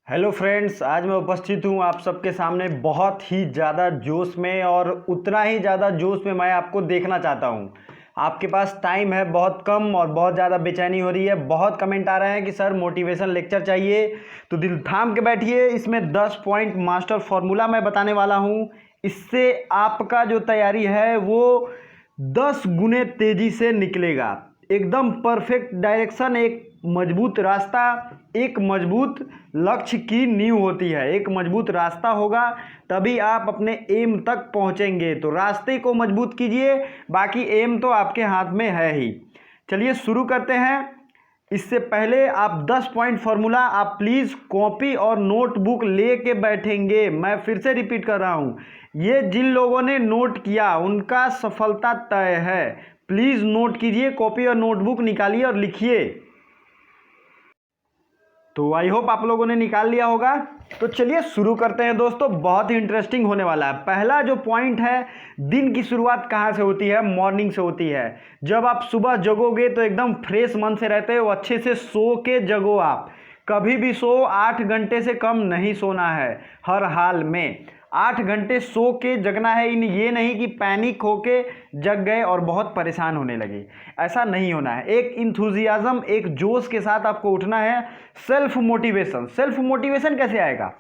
Hello friends, आज मैं उपस्थित हूँ आप सबके सामने बहुत ही ज़्यादा जोश में, और उतना ही ज़्यादा जोश में मैं आपको देखना चाहता हूँ। आपके पास टाइम है बहुत कम और बहुत ज़्यादा बेचैनी हो रही है। बहुत कमेंट आ रहे हैं कि सर मोटिवेशन लेक्चर चाहिए, तो दिल थाम के बैठिए। इसमें 10 पॉइंट मास्टर फॉर्मूला मैं बताने वाला हूँ। इससे आपका जो तैयारी है वो 10 गुने तेज़ी से निकलेगा। एकदम परफेक्ट डायरेक्शन, एक मजबूत रास्ता, एक मजबूत लक्ष्य की नींव होती है। एक मजबूत रास्ता होगा तभी आप अपने एम तक पहुंचेंगे। तो रास्ते को मजबूत कीजिए, बाकी एम तो आपके हाथ में है ही। चलिए शुरू करते हैं। इससे पहले आप 10 पॉइंट फार्मूला आप प्लीज़ कॉपी और नोटबुक ले के बैठेंगे। मैं फिर से रिपीट कर रहा हूँ, ये जिन लोगों ने नोट किया उनका सफलता तय है। प्लीज़ नोट कीजिए, कॉपी और नोटबुक निकालिए और लिखिए। तो आई होप आप लोगों ने निकाल लिया होगा। तो चलिए शुरू करते हैं दोस्तों, बहुत ही इंटरेस्टिंग होने वाला है। पहला जो पॉइंट है, दिन की शुरुआत कहाँ से होती है? मॉर्निंग से होती है। जब आप सुबह जगोगे तो एकदम फ्रेश मन से रहते हो। अच्छे से सो के जगो। आप कभी भी सो, 8 घंटे से कम नहीं सोना है हर हाल में। 8 घंटे सो के जगना है। ये नहीं कि पैनिक होके जग गए और बहुत परेशान होने लगे, ऐसा नहीं होना है। एक इंथुजियाज्म, एक जोश के साथ आपको उठना है। Self motivation. सेल्फ मोटिवेशन कैसे आएगा?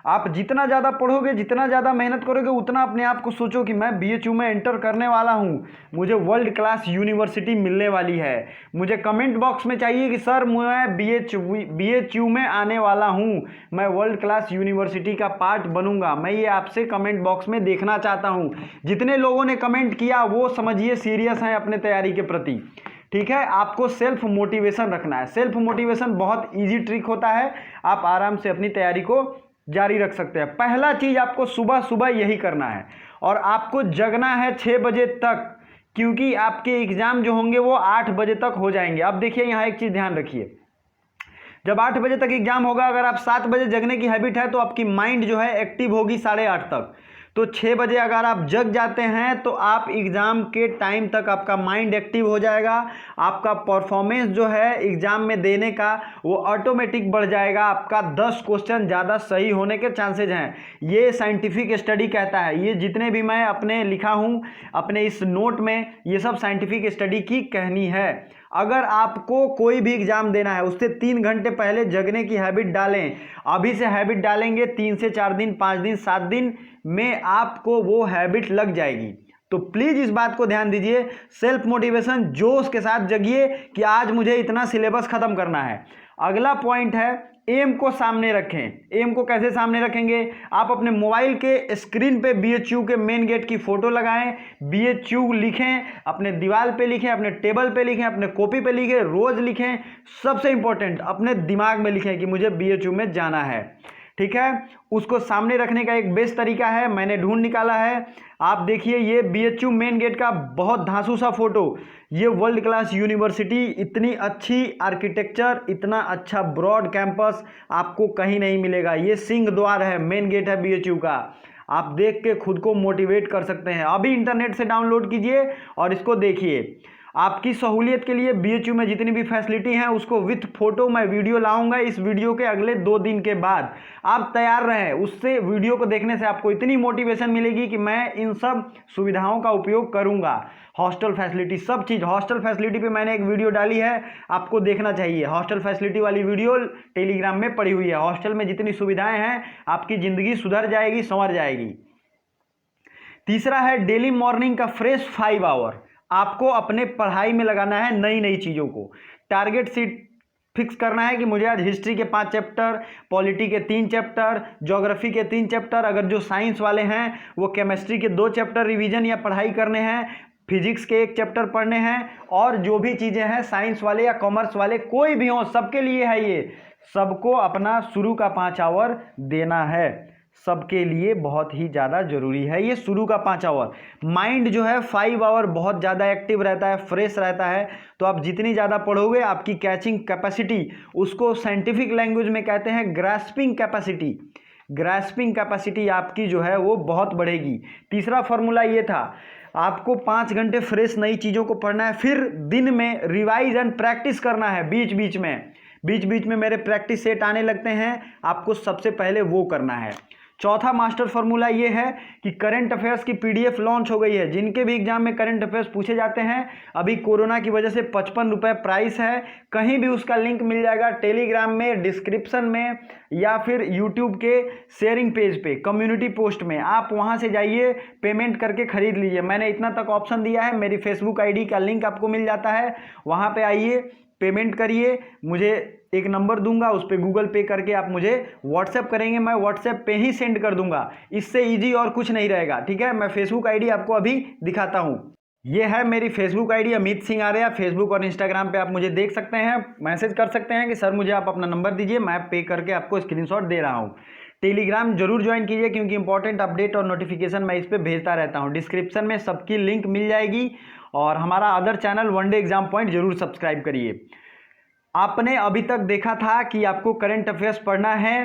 आप जितना ज़्यादा पढ़ोगे, जितना ज़्यादा मेहनत करोगे, उतना अपने आप को सोचो कि मैं बीएचयू में एंटर करने वाला हूँ, मुझे वर्ल्ड क्लास यूनिवर्सिटी मिलने वाली है। मुझे कमेंट बॉक्स में चाहिए कि सर मैं बीएचयू में आने वाला हूँ, मैं वर्ल्ड क्लास यूनिवर्सिटी का पार्ट बनूंगा। मैं ये आपसे कमेंट बॉक्स में देखना चाहता हूँ। जितने लोगों ने कमेंट किया वो समझिए सीरियस हैं अपने तैयारी के प्रति। ठीक है, आपको सेल्फ मोटिवेशन रखना है। सेल्फ मोटिवेशन बहुत इजी ट्रिक होता है, आप आराम से अपनी तैयारी को जारी रख सकते हैं। पहला चीज आपको सुबह सुबह यही करना है, और आपको जगना है 6 बजे तक, क्योंकि आपके एग्जाम जो होंगे वो 8 बजे तक हो जाएंगे। अब देखिए यहाँ एक चीज ध्यान रखिए, जब 8 बजे तक एग्जाम होगा, अगर आप 7 बजे जगने की हैबिट है तो आपकी माइंड जो है एक्टिव होगी 8:30 तक। तो 6 बजे अगर आप जग जाते हैं तो आप एग्ज़ाम के टाइम तक आपका माइंड एक्टिव हो जाएगा। आपका परफॉर्मेंस जो है एग्ज़ाम में देने का वो ऑटोमेटिक बढ़ जाएगा। आपका 10 क्वेश्चन ज़्यादा सही होने के चांसेज हैं। ये साइंटिफिक स्टडी कहता है। ये जितने भी मैं अपने लिखा हूँ अपने इस नोट में, ये सब साइंटिफिक स्टडी की कहनी है। अगर आपको कोई भी एग्जाम देना है उससे 3 घंटे पहले जगने की हैबिट डालें। अभी से हैबिट डालेंगे, 3 से 4 दिन, 5 दिन, 7 दिन में आपको वो हैबिट लग जाएगी। तो प्लीज़ इस बात को ध्यान दीजिए। सेल्फ मोटिवेशन, जोश के साथ जगिए कि आज मुझे इतना सिलेबस खत्म करना है। अगला पॉइंट है, एम को सामने रखें। एम को कैसे सामने रखेंगे? आप अपने मोबाइल के स्क्रीन पे बीएचयू के मेन गेट की फोटो लगाएं, बीएचयू लिखें, अपने दीवार पे लिखें, अपने टेबल पे लिखें, अपने कॉपी पे लिखें, रोज लिखें। सबसे इंपॉर्टेंट, अपने दिमाग में लिखें कि मुझे बीएचयू में जाना है। ठीक है, उसको सामने रखने का एक बेस्ट तरीका है, मैंने ढूंढ निकाला है। आप देखिए, ये बीएचयू मेन गेट का बहुत धांसू सा फोटो। ये वर्ल्ड क्लास यूनिवर्सिटी, इतनी अच्छी आर्किटेक्चर, इतना अच्छा ब्रॉड कैंपस आपको कहीं नहीं मिलेगा। ये सिंह द्वार है, मेन गेट है बीएचयू का। आप देख के खुद को मोटिवेट कर सकते हैं। अभी इंटरनेट से डाउनलोड कीजिए और इसको देखिए। आपकी सहूलियत के लिए बीएचयू में जितनी भी फैसिलिटी हैं उसको विथ फोटो मैं वीडियो लाऊंगा इस वीडियो के अगले 2 दिन के बाद। आप तैयार रहें, उससे वीडियो को देखने से आपको इतनी मोटिवेशन मिलेगी कि मैं इन सब सुविधाओं का उपयोग करूंगा। हॉस्टल फैसिलिटी, सब चीज़। हॉस्टल फैसिलिटी पे मैंने एक वीडियो डाली है, आपको देखना चाहिए। हॉस्टल फैसिलिटी वाली वीडियो टेलीग्राम में पड़ी हुई है। हॉस्टल में जितनी सुविधाएं हैं, आपकी ज़िंदगी सुधर जाएगी, संवर जाएगी। तीसरा है डेली मॉर्निंग का फ्रेश 5 आवर। आपको अपने पढ़ाई में लगाना है नई नई चीज़ों को। टारगेट सीट फिक्स करना है कि मुझे आज हिस्ट्री के 5 चैप्टर, पॉलिटी के 3 चैप्टर, ज्योग्राफी के 3 चैप्टर, अगर जो साइंस वाले हैं वो केमिस्ट्री के 2 चैप्टर रिवीजन या पढ़ाई करने हैं, फिजिक्स के 1 चैप्टर पढ़ने हैं, और जो भी चीज़ें हैं साइंस वाले या कॉमर्स वाले कोई भी हों, सबके लिए है ये। सबको अपना शुरू का 5 आवर देना है, सबके लिए बहुत ही ज़्यादा ज़रूरी है ये शुरू का 5 आवर। माइंड जो है 5 आवर बहुत ज़्यादा एक्टिव रहता है, फ्रेश रहता है। तो आप जितनी ज़्यादा पढ़ोगे आपकी कैचिंग कैपेसिटी, उसको साइंटिफिक लैंग्वेज में कहते हैं ग्रास्पिंग कैपेसिटी। ग्रास्पिंग कैपेसिटी आपकी जो है वो बहुत बढ़ेगी। तीसरा फॉर्मूला ये था, आपको 5 घंटे फ्रेश नई चीज़ों को पढ़ना है, फिर दिन में रिवाइज एंड प्रैक्टिस करना है बीच बीच में। बीच बीच में मेरे प्रैक्टिस सेट आने लगते हैं, आपको सबसे पहले वो करना है। चौथा मास्टर फॉर्मूला ये है कि करंट अफेयर्स की पीडीएफ लॉन्च हो गई है। जिनके भी एग्जाम में करंट अफेयर्स पूछे जाते हैं, अभी कोरोना की वजह से 55 रुपये प्राइस है। कहीं भी उसका लिंक मिल जाएगा, टेलीग्राम में, डिस्क्रिप्शन में, या फिर यूट्यूब के शेयरिंग पेज पे, कम्युनिटी पोस्ट में, आप वहां से जाइए, पेमेंट करके खरीद लीजिए। मैंने इतना तक ऑप्शन दिया है, मेरी फेसबुक आईडी का लिंक आपको मिल जाता है, वहां पे आइए, पेमेंट करिए, मुझे एक नंबर दूंगा, उस पर गूगल पे करके आप मुझे व्हाट्सएप करेंगे, मैं व्हाट्सएप पे ही सेंड कर दूंगा। इससे इजी और कुछ नहीं रहेगा, ठीक है। मैं फेसबुक आईडी आपको अभी दिखाता हूं। ये है मेरी Facebook ID, Amit Singh Arya. Facebook और इंस्टाग्राम पे आप मुझे देख सकते हैं, मैसेज कर सकते हैं कि सर मुझे आप अपना नंबर दीजिए, मैं पे करके आपको स्क्रीनशॉट दे रहा हूँ। टेलीग्राम जरूर ज्वाइन कीजिए, क्योंकि इंपॉर्टेंट अपडेट और नोटिफिकेशन मैं इस पर भेजता रहता हूँ। डिस्क्रिप्शन में सबकी लिंक मिल जाएगी। और हमारा other channel one day exam point जरूर सब्सक्राइब करिए। आपने अभी तक देखा था कि आपको करंट अफेयर्स पढ़ना है,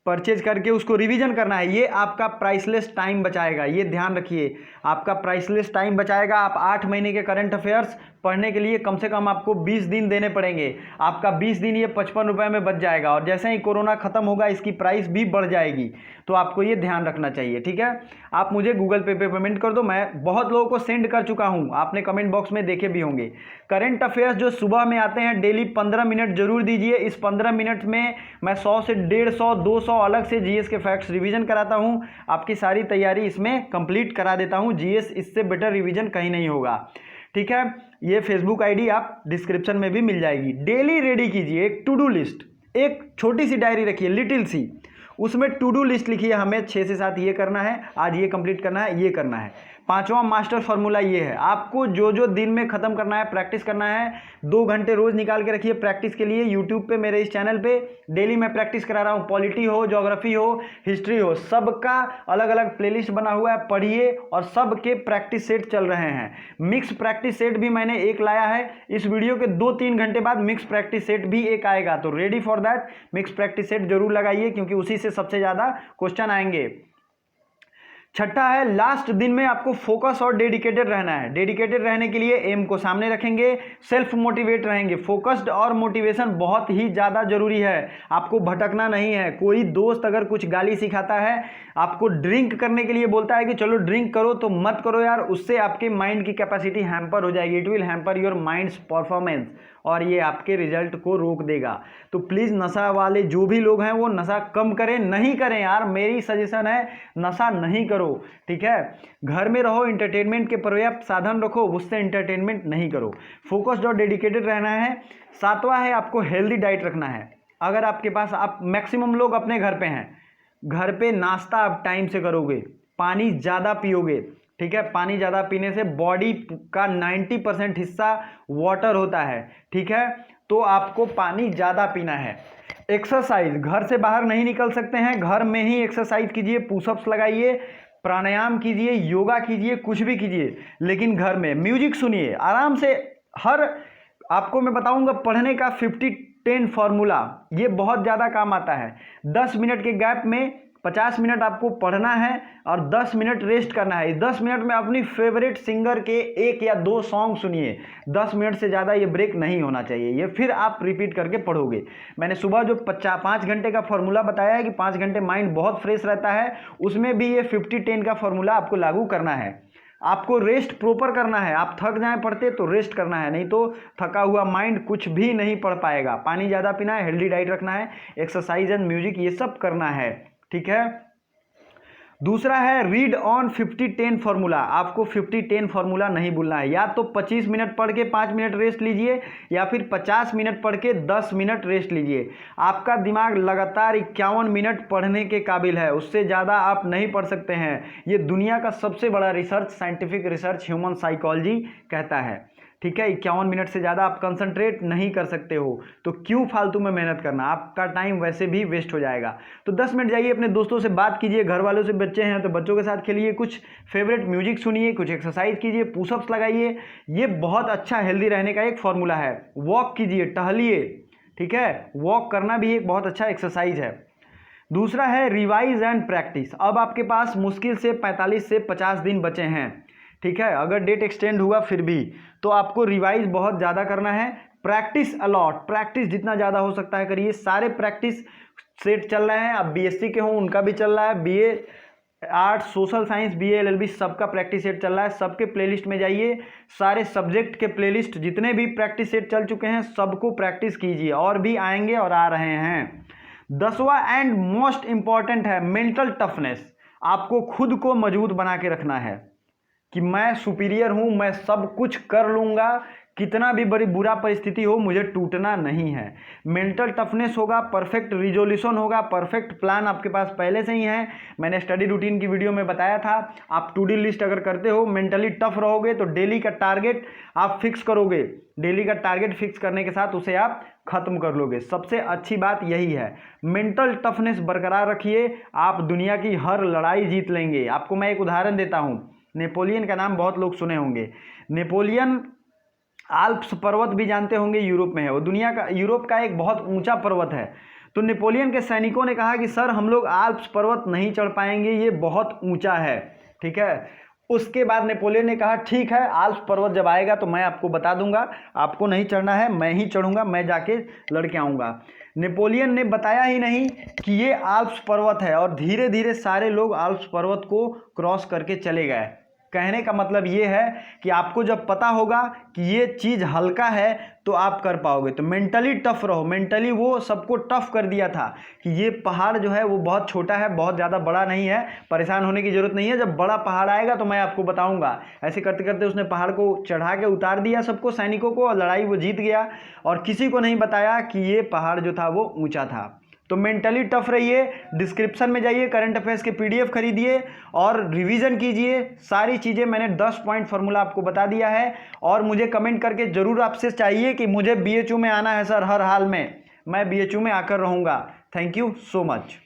परचेज करके उसको रिवीजन करना है। ये आपका प्राइसलेस टाइम बचाएगा, ये ध्यान रखिए, आपका प्राइसलेस टाइम बचाएगा। आप 8 महीने के करंट अफेयर्स पढ़ने के लिए कम से कम आपको 20 दिन देने पड़ेंगे। आपका 20 दिन ये 55 रुपये में बच जाएगा। और जैसे ही कोरोना खत्म होगा, इसकी प्राइस भी बढ़ जाएगी, तो आपको ये ध्यान रखना चाहिए, ठीक है। आप मुझे गूगल पे पेमेंट कर दो, मैं बहुत लोगों को सेंड कर चुका हूँ, आपने कमेंट बॉक्स में देखे भी होंगे। करंट अफेयर्स जो सुबह में आते हैं, डेली 15 मिनट जरूर दीजिए। इस 15 मिनट में मैं 100 से 150 200 अलग से जीएस के फैक्ट्स रिवीजन कराता हूँ। आपकी सारी तैयारी इसमें कंप्लीट करा देता हूँ। जीएस इससे बेटर रिवीजन कहीं नहीं होगा, ठीक है। ये फेसबुक आईडी आप डिस्क्रिप्शन में भी मिल जाएगी। डेली रेडी कीजिए एक टू डू लिस्ट, एक छोटी सी डायरी रखिए, लिटिल सी, उसमें टू डू लिस्ट लिखिए, हमें 6 से 7 ये करना है, आज ये कंप्लीट करना है, ये करना है। पांचवा मास्टर फॉर्मूला ये है, आपको जो जो दिन में खत्म करना है, प्रैक्टिस करना है, 2 घंटे रोज निकाल के रखिए प्रैक्टिस के लिए। यूट्यूब पे मेरे इस चैनल पे डेली मैं प्रैक्टिस करा रहा हूँ, पॉलिटी हो, ज्योग्राफी हो, हिस्ट्री हो, सबका अलग अलग प्लेलिस्ट बना हुआ है, पढ़िए। और सबके प्रैक्टिस सेट चल रहे हैं। मिक्स प्रैक्टिस सेट भी मैंने एक लाया है, इस वीडियो के 2-3 घंटे बाद मिक्स प्रैक्टिस सेट भी एक आएगा, तो ready for that mix practice set जरूर लगाइए, क्योंकि उसी से सबसे ज्यादा क्वेश्चन आएंगे। छठा है, लास्ट दिन में आपको फोकस और डेडिकेटेड रहना है। डेडिकेटेड रहने के लिए एम को सामने रखेंगे, सेल्फ मोटिवेट रहेंगे। फोकस्ड और मोटिवेशन बहुत ही ज़्यादा जरूरी है, आपको भटकना नहीं है। कोई दोस्त अगर कुछ गाली सिखाता है, आपको ड्रिंक करने के लिए बोलता है कि चलो ड्रिंक करो, तो मत करो यार, उससे आपके माइंड की कैपेसिटी हैम्पर हो जाएगी। It will hamper your minds performance, और ये आपके रिजल्ट को रोक देगा। तो प्लीज़ नशा वाले जो भी लोग हैं वो नशा कम करें, नहीं करें यार, मेरी सजेशन है, नशा नहीं करो, ठीक है। घर में रहो, इंटरटेनमेंट के पर्याप्त साधन रखो, उससे इंटरटेनमेंट नहीं करो। फोकस्ड और डेडिकेटेड रहना है। सातवां है, आपको हेल्दी डाइट रखना है। अगर आपके पास, आप मैक्सिमम लोग अपने घर पे हैं, घर पे नाश्ता आप टाइम से करोगे, पानी ज़्यादा पियोगे, ठीक है। पानी ज़्यादा पीने से बॉडी का 90% हिस्सा वाटर होता है, ठीक है। तो आपको पानी ज़्यादा पीना है। एक्सरसाइज, घर से बाहर नहीं निकल सकते हैं, घर में ही एक्सरसाइज कीजिए, पुशअप्स लगाइए, प्राणायाम कीजिए, योगा कीजिए, कुछ भी कीजिए, लेकिन घर में। म्यूजिक सुनिए आराम से। आपको मैं बताऊंगा पढ़ने का 50-10 फॉर्मूला, ये बहुत ज़्यादा काम आता है। 10 मिनट के गैप में 50 मिनट आपको पढ़ना है और 10 मिनट रेस्ट करना है। 10 मिनट में अपनी फेवरेट सिंगर के 1 या 2 सॉन्ग सुनिए। 10 मिनट से ज़्यादा ये ब्रेक नहीं होना चाहिए, ये फिर आप रिपीट करके पढ़ोगे। मैंने सुबह जो 5 घंटे का फॉर्मूला बताया है कि 5 घंटे माइंड बहुत फ्रेश रहता है, उसमें भी ये 50-10 का फॉर्मूला आपको लागू करना है। आपको रेस्ट प्रॉपर करना है। आप थक जाएं पढ़ते तो रेस्ट करना है, नहीं तो थका हुआ माइंड कुछ भी नहीं पढ़ पाएगा। पानी ज़्यादा पीना है, हेल्दी डाइट रखना है, एक्सरसाइज एंड म्यूजिक ये सब करना है, ठीक है। दूसरा है रीड ऑन 50-10 फॉर्मूला। आपको 50-10 फॉर्मूला नहीं भूलना है। या तो 25 मिनट पढ़ के 5 मिनट रेस्ट लीजिए, या फिर 50 मिनट पढ़ के 10 मिनट रेस्ट लीजिए। आपका दिमाग लगातार 51 मिनट पढ़ने के काबिल है, उससे ज़्यादा आप नहीं पढ़ सकते हैं। ये दुनिया का सबसे बड़ा research, scientific research, human psychology कहता है, ठीक है। 51 मिनट से ज़्यादा आप कंसंट्रेट नहीं कर सकते हो, तो क्यों फालतू में मेहनत करना, आपका टाइम वैसे भी वेस्ट हो जाएगा। तो 10 मिनट जाइए, अपने दोस्तों से बात कीजिए, घर वालों से, बच्चे हैं तो बच्चों के साथ खेलिए, कुछ फेवरेट म्यूजिक सुनिए, कुछ एक्सरसाइज कीजिए, पुशअप्स लगाइए। ये बहुत अच्छा हेल्दी रहने का एक फॉर्मूला है। वॉक कीजिए, टहलिए, ठीक है। वॉक करना भी एक बहुत अच्छा एक्सरसाइज है। दूसरा है रिवाइज एंड प्रैक्टिस। अब आपके पास मुश्किल से 45 से 50 दिन बचे हैं, ठीक है। अगर डेट एक्सटेंड हुआ फिर भी, तो आपको रिवाइज बहुत ज़्यादा करना है, प्रैक्टिस अलॉट, प्रैक्टिस जितना ज़्यादा हो सकता है करिए। सारे प्रैक्टिस सेट चल रहे हैं, अब बीएससी के हों उनका भी चल रहा है, BA arts, social science, BA LLB सबका प्रैक्टिस सेट चल रहा है। सबके प्लेलिस्ट में जाइए, सारे सब्जेक्ट के प्लेलिस्ट जितने भी प्रैक्टिस सेट चल चुके हैं सबको प्रैक्टिस कीजिए, और भी आएंगे और आ रहे हैं। 10वां एंड मोस्ट इंपॉर्टेंट है मेंटल टफनेस। आपको खुद को मजबूत बना के रखना है कि मैं सुपीरियर हूं, मैं सब कुछ कर लूंगा, कितना भी बड़ी बुरा परिस्थिति हो मुझे टूटना नहीं है। मेंटल टफनेस होगा, परफेक्ट रिजोल्यूशन होगा, परफेक्ट प्लान आपके पास पहले से ही है। मैंने स्टडी रूटीन की वीडियो में बताया था, आप टू डी लिस्ट अगर करते हो, मेंटली टफ रहोगे तो डेली का टारगेट आप फिक्स करोगे, डेली का टारगेट फिक्स करने के साथ उसे आप खत्म कर लोगे। सबसे अच्छी बात यही है, मेंटल टफनेस बरकरार रखिए, आप दुनिया की हर लड़ाई जीत लेंगे। आपको मैं एक उदाहरण देता हूँ, नेपोलियन का नाम बहुत लोग सुने होंगे। नेपोलियन आल्प्स पर्वत भी जानते होंगे, यूरोप में है वो, यूरोप का एक बहुत ऊंचा पर्वत है। तो नेपोलियन के सैनिकों ने कहा कि सर हम लोग आल्प्स पर्वत नहीं चढ़ पाएंगे, ये बहुत ऊंचा है, ठीक है। उसके बाद नेपोलियन ने कहा ठीक है, आल्प्स पर्वत जब आएगा तो मैं आपको बता दूंगा, आपको नहीं चढ़ना है, मैं ही चढ़ूंगा, मैं जाके लड़के आऊँगा। नेपोलियन ने बताया ही नहीं कि ये आल्प्स पर्वत है, और धीरे धीरे सारे लोग आल्प्स पर्वत को क्रॉस करके चले गए। कहने का मतलब ये है कि आपको जब पता होगा कि ये चीज़ हल्का है तो आप कर पाओगे। तो मेंटली टफ रहो। मेंटली वो सबको टफ कर दिया था कि ये पहाड़ जो है वो बहुत छोटा है, बहुत ज़्यादा बड़ा नहीं है, परेशान होने की ज़रूरत नहीं है, जब बड़ा पहाड़ आएगा तो मैं आपको बताऊंगा। ऐसे करते करते उसने पहाड़ को चढ़ा के उतार दिया सबको, सैनिकों को, और लड़ाई वो जीत गया, और किसी को नहीं बताया कि ये पहाड़ जो था वो ऊँचा था। तो मेंटली टफ रहिए। डिस्क्रिप्शन में जाइए, करंट अफेयर्स के पीडीएफ खरीदिए और रिवीजन कीजिए। सारी चीज़ें मैंने 10 पॉइंट फार्मूला आपको बता दिया है, और मुझे कमेंट करके ज़रूर आपसे चाहिए कि मुझे बीएचयू में आना है सर, हर हाल में मैं बीएचयू में आकर रहूँगा। Thank you so much.